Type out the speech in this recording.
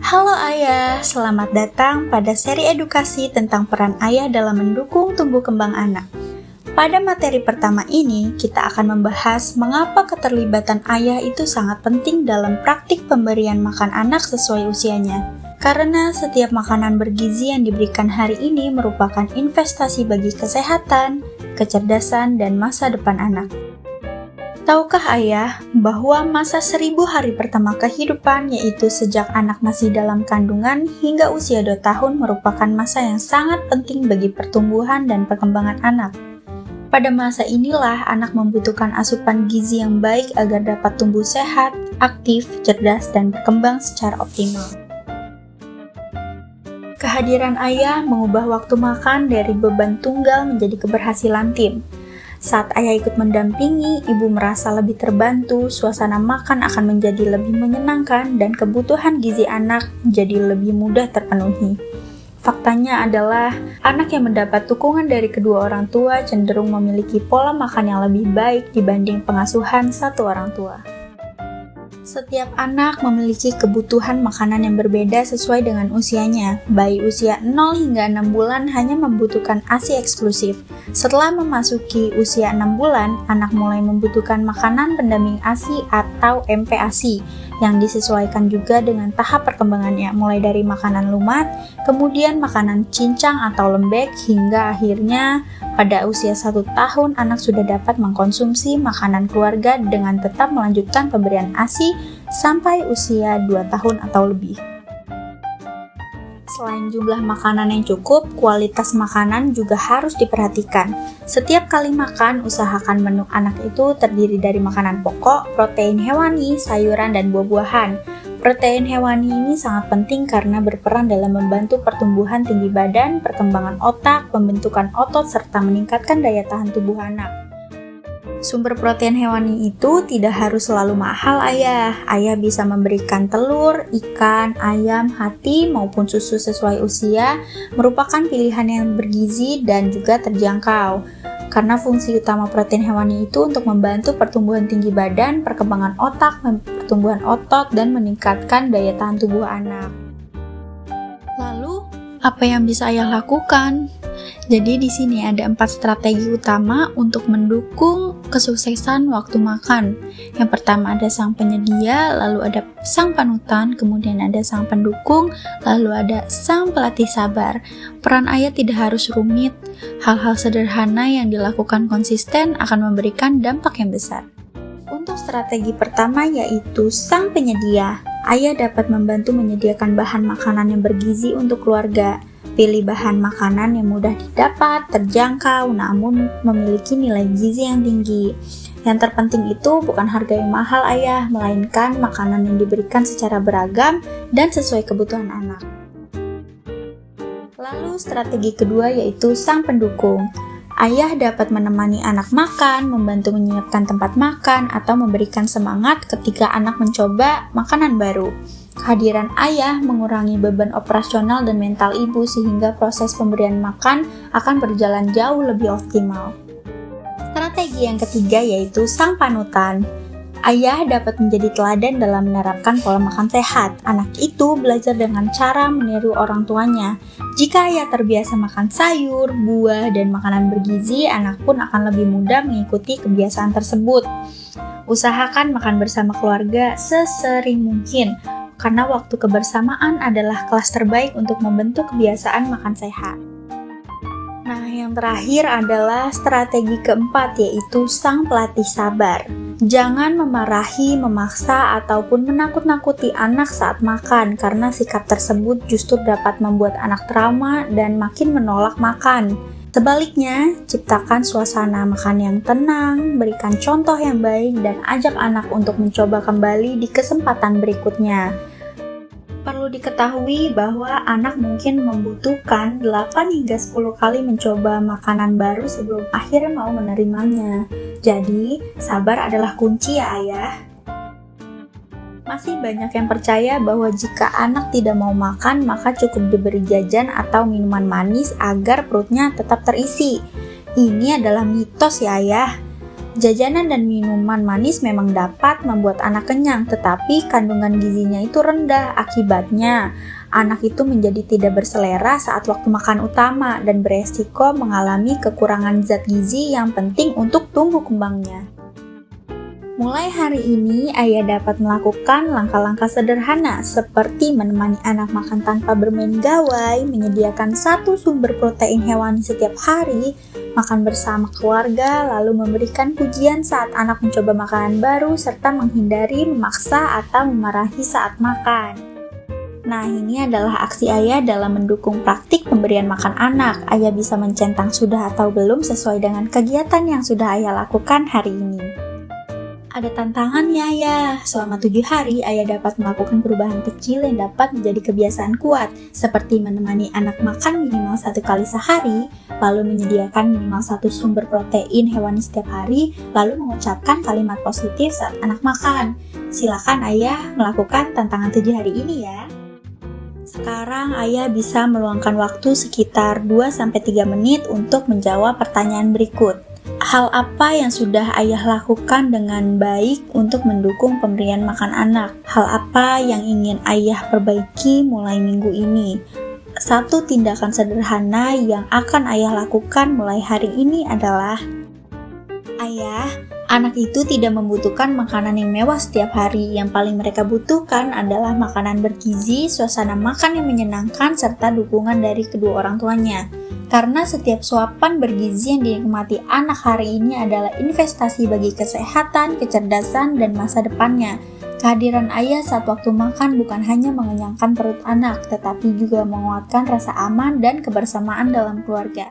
Halo ayah, selamat datang pada seri edukasi tentang peran ayah dalam mendukung tumbuh kembang anak. Pada materi pertama ini, kita akan membahas mengapa keterlibatan ayah itu sangat penting dalam praktik pemberian makan anak sesuai usianya. Karena setiap makanan bergizi yang diberikan hari ini merupakan investasi bagi kesehatan, kecerdasan, dan masa depan anak. Tahukah ayah bahwa masa 1000 hari pertama kehidupan, yaitu sejak anak masih dalam kandungan hingga usia 2 tahun, merupakan masa yang sangat penting bagi pertumbuhan dan perkembangan anak. Pada masa inilah anak membutuhkan asupan gizi yang baik agar dapat tumbuh sehat, aktif, cerdas, dan berkembang secara optimal. Kehadiran ayah mengubah waktu makan dari beban tunggal menjadi keberhasilan tim. Saat ayah ikut mendampingi, ibu merasa lebih terbantu, suasana makan akan menjadi lebih menyenangkan, dan kebutuhan gizi anak menjadi lebih mudah terpenuhi. Faktanya adalah, anak yang mendapat dukungan dari kedua orang tua cenderung memiliki pola makan yang lebih baik dibanding pengasuhan satu orang tua. Setiap anak memiliki kebutuhan makanan yang berbeda sesuai dengan usianya. Bayi usia 0 hingga 6 bulan hanya membutuhkan ASI eksklusif. Setelah memasuki usia 6 bulan, anak mulai membutuhkan makanan pendamping ASI atau MPASI yang disesuaikan juga dengan tahap perkembangannya, mulai dari makanan lumat, kemudian makanan cincang atau lembek, hingga akhirnya pada usia 1 tahun anak sudah dapat mengkonsumsi makanan keluarga dengan tetap melanjutkan pemberian ASI sampai usia 2 tahun atau lebih. Selain jumlah makanan yang cukup, kualitas makanan juga harus diperhatikan. Setiap kali makan, usahakan menu anak itu terdiri dari makanan pokok, protein hewani, sayuran, dan buah-buahan. Protein hewani ini sangat penting karena berperan dalam membantu pertumbuhan tinggi badan, perkembangan otak, pembentukan otot, serta meningkatkan daya tahan tubuh anak. Sumber protein hewani itu tidak harus selalu mahal ayah. Ayah bisa memberikan telur, ikan, ayam, hati, maupun susu sesuai usia, merupakan pilihan yang bergizi dan juga terjangkau. Karena fungsi utama protein hewani itu untuk membantu pertumbuhan tinggi badan, perkembangan otak, pertumbuhan otot, dan meningkatkan daya tahan tubuh anak. Lalu, apa yang bisa ayah lakukan? Jadi di sini ada 4 strategi utama untuk mendukung kesuksesan waktu makan. Yang pertama ada sang penyedia, lalu ada sang panutan, kemudian ada sang pendukung, lalu ada sang pelatih sabar. Peran ayah tidak harus rumit. Hal-hal sederhana yang dilakukan konsisten akan memberikan dampak yang besar. Untuk strategi pertama yaitu sang penyedia. Ayah dapat membantu menyediakan bahan makanan yang bergizi untuk keluarga. Pilih bahan makanan yang mudah didapat, terjangkau, namun memiliki nilai gizi yang tinggi. Yang terpenting itu bukan harga yang mahal ayah, melainkan makanan yang diberikan secara beragam dan sesuai kebutuhan anak. Lalu strategi kedua yaitu sang pendukung. Ayah dapat menemani anak makan, membantu menyiapkan tempat makan, atau memberikan semangat ketika anak mencoba makanan baru. Kehadiran ayah mengurangi beban operasional dan mental ibu sehingga proses pemberian makan akan berjalan jauh lebih optimal. Strategi yang ketiga yaitu sang panutan. Ayah dapat menjadi teladan dalam menerapkan pola makan sehat. Anak itu belajar dengan cara meniru orang tuanya. Jika ayah terbiasa makan sayur, buah, dan makanan bergizi, anak pun akan lebih mudah mengikuti kebiasaan tersebut. Usahakan makan bersama keluarga sesering mungkin, karena waktu kebersamaan adalah kelas terbaik untuk membentuk kebiasaan makan sehat. Nah, yang terakhir adalah strategi keempat, yaitu sang pelatih sabar. Jangan memarahi, memaksa, ataupun menakut-nakuti anak saat makan, karena sikap tersebut justru dapat membuat anak trauma dan makin menolak makan. Sebaliknya, ciptakan suasana makan yang tenang, berikan contoh yang baik, dan ajak anak untuk mencoba kembali di kesempatan berikutnya. Perlu diketahui bahwa anak mungkin membutuhkan 8 hingga 10 kali mencoba makanan baru sebelum akhirnya mau menerimanya. Jadi, sabar adalah kunci ya ayah. Masih banyak yang percaya bahwa jika anak tidak mau makan, maka cukup diberi jajan atau minuman manis agar perutnya tetap terisi. Ini adalah mitos ya ayah. Jajanan dan minuman manis memang dapat membuat anak kenyang, tetapi kandungan gizinya itu rendah. Akibatnya, anak itu menjadi tidak berselera saat waktu makan utama dan beresiko mengalami kekurangan zat gizi yang penting untuk tumbuh kembangnya. Mulai hari ini, ayah dapat melakukan langkah-langkah sederhana seperti menemani anak makan tanpa bermain gawai, menyediakan satu sumber protein hewani setiap hari, makan bersama keluarga, lalu memberikan pujian saat anak mencoba makanan baru, serta menghindari memaksa atau memarahi saat makan. Nah, ini adalah aksi ayah dalam mendukung praktik pemberian makan anak. Ayah bisa mencentang sudah atau belum sesuai dengan kegiatan yang sudah ayah lakukan hari ini. Ada tantangannya ya. Selama 7 hari, ayah dapat melakukan perubahan kecil yang dapat menjadi kebiasaan kuat, seperti menemani anak makan minimal 1 kali sehari, lalu menyediakan minimal 1 sumber protein hewani setiap hari, lalu mengucapkan kalimat positif saat anak makan. Silakan ayah melakukan tantangan 7 hari ini ya. Sekarang ayah bisa meluangkan waktu sekitar 2-3 menit untuk menjawab pertanyaan berikut. Hal apa yang sudah ayah lakukan dengan baik untuk mendukung pemberian makan anak? Hal apa yang ingin ayah perbaiki mulai minggu ini? Satu tindakan sederhana yang akan ayah lakukan mulai hari ini adalah: ayah, anak itu tidak membutuhkan makanan yang mewah setiap hari. Yang paling mereka butuhkan adalah makanan bergizi, suasana makan yang menyenangkan, serta dukungan dari kedua orang tuanya. Karena setiap suapan bergizi yang dinikmati anak hari ini adalah investasi bagi kesehatan, kecerdasan, dan masa depannya. Kehadiran ayah saat waktu makan bukan hanya mengenyangkan perut anak, tetapi juga menguatkan rasa aman dan kebersamaan dalam keluarga.